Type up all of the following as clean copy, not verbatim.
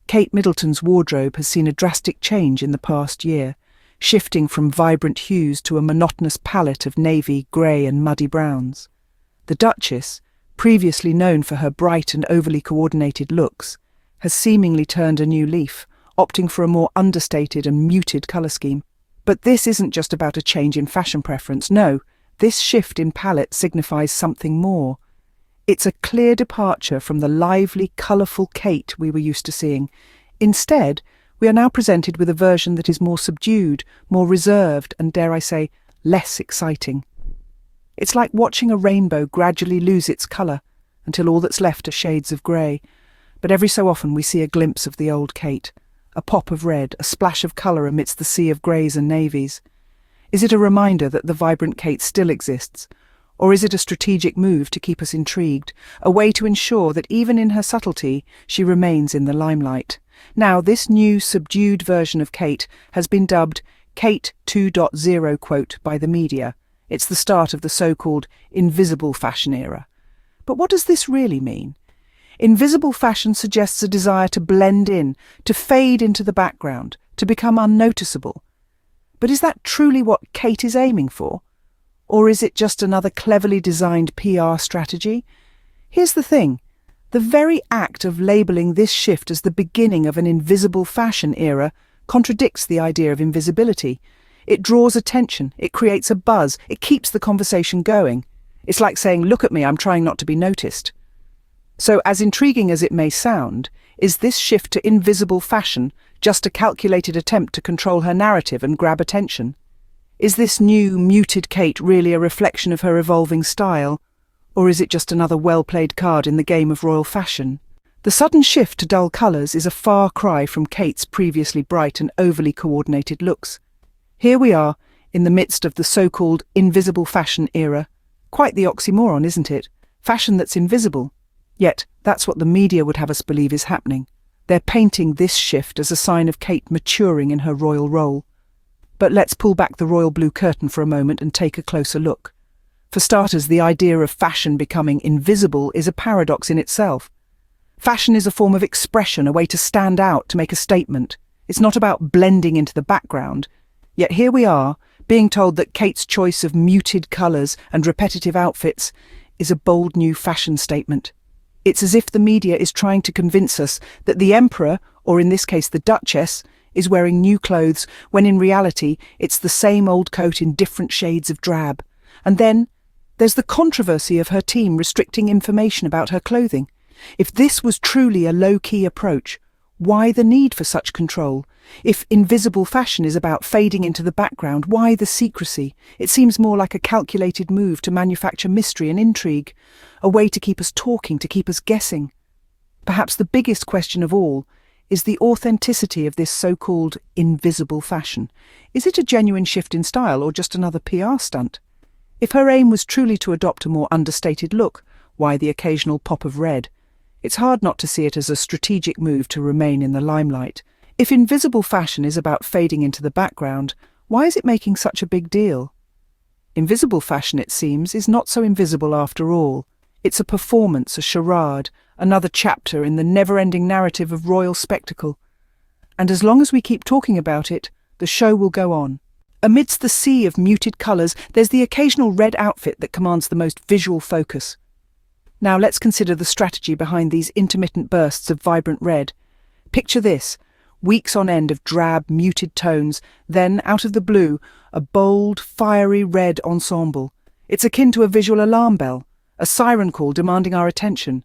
Kate Middleton's wardrobe has seen a drastic change in the past year, shifting from vibrant hues to a monotonous palette of navy, grey and muddy browns. The Duchess, previously known for her bright and overly coordinated looks, has seemingly turned a new leaf, opting for a more understated and muted colour scheme. But this isn't just about a change in fashion preference. No, this shift in palette signifies something more. It's a clear departure from the lively, colourful Kate we were used to seeing. Instead, we are now presented with a version that is more subdued, more reserved, and, dare I say, less exciting. It's like watching a rainbow gradually lose its colour, until all that's left are shades of grey. But every so often we see a glimpse of the old Kate, a pop of red, a splash of colour amidst the sea of greys and navies. Is it a reminder that the vibrant Kate still exists? Or is it a strategic move to keep us intrigued, a way to ensure that even in her subtlety, she remains in the limelight? Now, this new, subdued version of Kate has been dubbed Kate 2.0 quote by the media. It's the start of the so-called invisible fashion era. But what does this really mean? Invisible fashion suggests a desire to blend in, to fade into the background, to become unnoticeable. But is that truly what Kate is aiming for? Or is it just another cleverly designed PR strategy? Here's the thing. The very act of labelling this shift as the beginning of an invisible fashion era contradicts the idea of invisibility. It draws attention, it creates a buzz, it keeps the conversation going. It's like saying, "Look at me, I'm trying not to be noticed." So, as intriguing as it may sound, is this shift to invisible fashion just a calculated attempt to control her narrative and grab attention? Is this new, muted Kate really a reflection of her evolving style? Or is it just another well-played card in the game of royal fashion? The sudden shift to dull colours is a far cry from Kate's previously bright and overly coordinated looks. Here we are, in the midst of the so-called invisible fashion era. Quite the oxymoron, isn't it? Fashion that's invisible. Yet, that's what the media would have us believe is happening. They're painting this shift as a sign of Kate maturing in her royal role. But let's pull back the royal blue curtain for a moment and take a closer look. For starters, the idea of fashion becoming invisible is a paradox in itself. Fashion is a form of expression, a way to stand out, to make a statement. It's not about blending into the background. Yet here we are, being told that Kate's choice of muted colours and repetitive outfits is a bold new fashion statement. It's as if the media is trying to convince us that the Emperor, or in this case the Duchess, is wearing new clothes, when in reality it's the same old coat in different shades of drab. And then there's the controversy of her team restricting information about her clothing. If this was truly a low-key approach, why the need for such control? If invisible fashion is about fading into the background, why the secrecy? It seems more like a calculated move to manufacture mystery and intrigue, a way to keep us talking, to keep us guessing. Perhaps the biggest question of all is the authenticity of this so-called invisible fashion. Is it a genuine shift in style or just another PR stunt? If her aim was truly to adopt a more understated look, why the occasional pop of red? It's hard not to see it as a strategic move to remain in the limelight. If invisible fashion is about fading into the background, why is it making such a big deal? Invisible fashion, it seems, is not so invisible after all. It's a performance, a charade, another chapter in the never-ending narrative of royal spectacle. And as long as we keep talking about it, the show will go on. Amidst the sea of muted colours, there's the occasional red outfit that commands the most visual focus. Now let's consider the strategy behind these intermittent bursts of vibrant red. Picture this, weeks on end of drab, muted tones, then, out of the blue, a bold, fiery red ensemble. It's akin to a visual alarm bell, a siren call demanding our attention.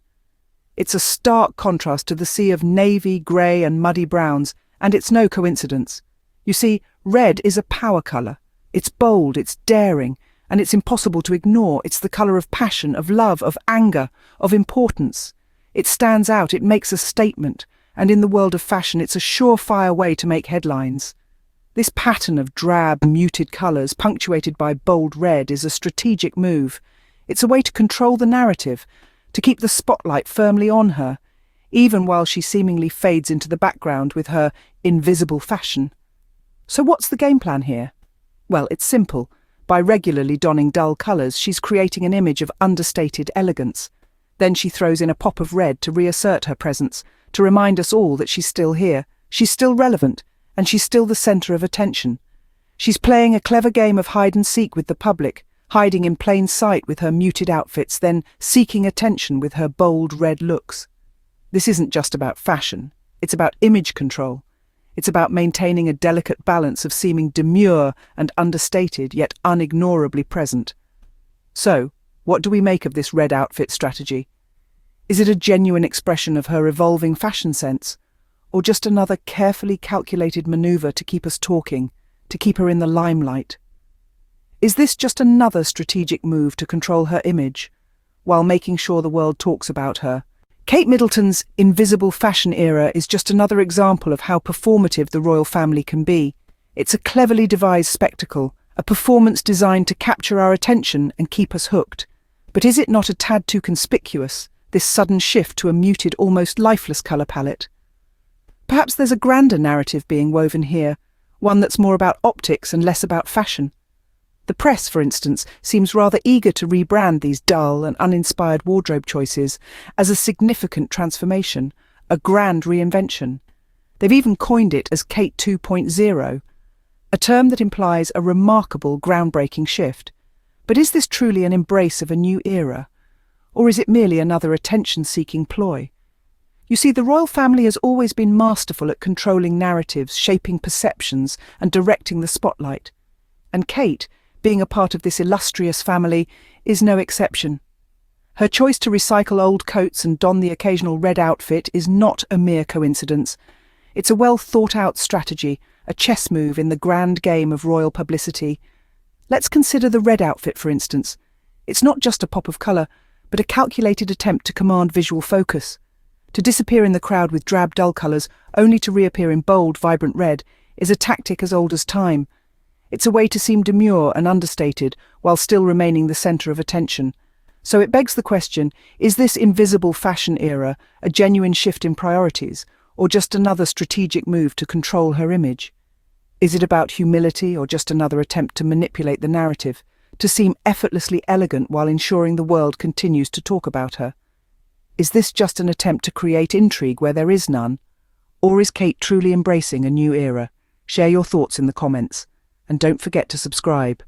It's a stark contrast to the sea of navy, grey and muddy browns, and it's no coincidence. You see, red is a power colour. It's bold, it's daring, and it's impossible to ignore. It's the colour of passion, of love, of anger, of importance. It stands out, it makes a statement, and in the world of fashion it's a surefire way to make headlines. This pattern of drab, muted colours, punctuated by bold red, is a strategic move. It's a way to control the narrative, to keep the spotlight firmly on her, even while she seemingly fades into the background with her invisible fashion. So what's the game plan here? Well, it's simple. By regularly donning dull colours, she's creating an image of understated elegance. Then she throws in a pop of red to reassert her presence, to remind us all that she's still here, she's still relevant, and she's still the centre of attention. She's playing a clever game of hide and seek with the public, hiding in plain sight with her muted outfits, then seeking attention with her bold red looks. This isn't just about fashion, it's about image control. It's about maintaining a delicate balance of seeming demure and understated, yet unignorably present. So, what do we make of this red outfit strategy? Is it a genuine expression of her evolving fashion sense, or just another carefully calculated maneuver to keep us talking, to keep her in the limelight? Is this just another strategic move to control her image, while making sure the world talks about her? Kate Middleton's invisible fashion era is just another example of how performative the royal family can be. It's a cleverly devised spectacle, a performance designed to capture our attention and keep us hooked. But is it not a tad too conspicuous, this sudden shift to a muted, almost lifeless colour palette? Perhaps there's a grander narrative being woven here, one that's more about optics and less about fashion. The press, for instance, seems rather eager to rebrand these dull and uninspired wardrobe choices as a significant transformation, a grand reinvention. They've even coined it as Kate 2.0, a term that implies a remarkable, groundbreaking shift. But is this truly an embrace of a new era? Or is it merely another attention-seeking ploy? You see, the royal family has always been masterful at controlling narratives, shaping perceptions, and directing the spotlight. And Kate, being a part of this illustrious family, is no exception. Her choice to recycle old coats and don the occasional red outfit is not a mere coincidence. It's a well-thought-out strategy, a chess move in the grand game of royal publicity. Let's consider the red outfit, for instance. It's not just a pop of colour, but a calculated attempt to command visual focus. To disappear in the crowd with drab, dull colours, only to reappear in bold, vibrant red, is a tactic as old as time. It's a way to seem demure and understated while still remaining the centre of attention. So it begs the question, is this invisible fashion era a genuine shift in priorities, or just another strategic move to control her image? Is it about humility or just another attempt to manipulate the narrative, to seem effortlessly elegant while ensuring the world continues to talk about her? Is this just an attempt to create intrigue where there is none? Or is Kate truly embracing a new era? Share your thoughts in the comments. And don't forget to subscribe.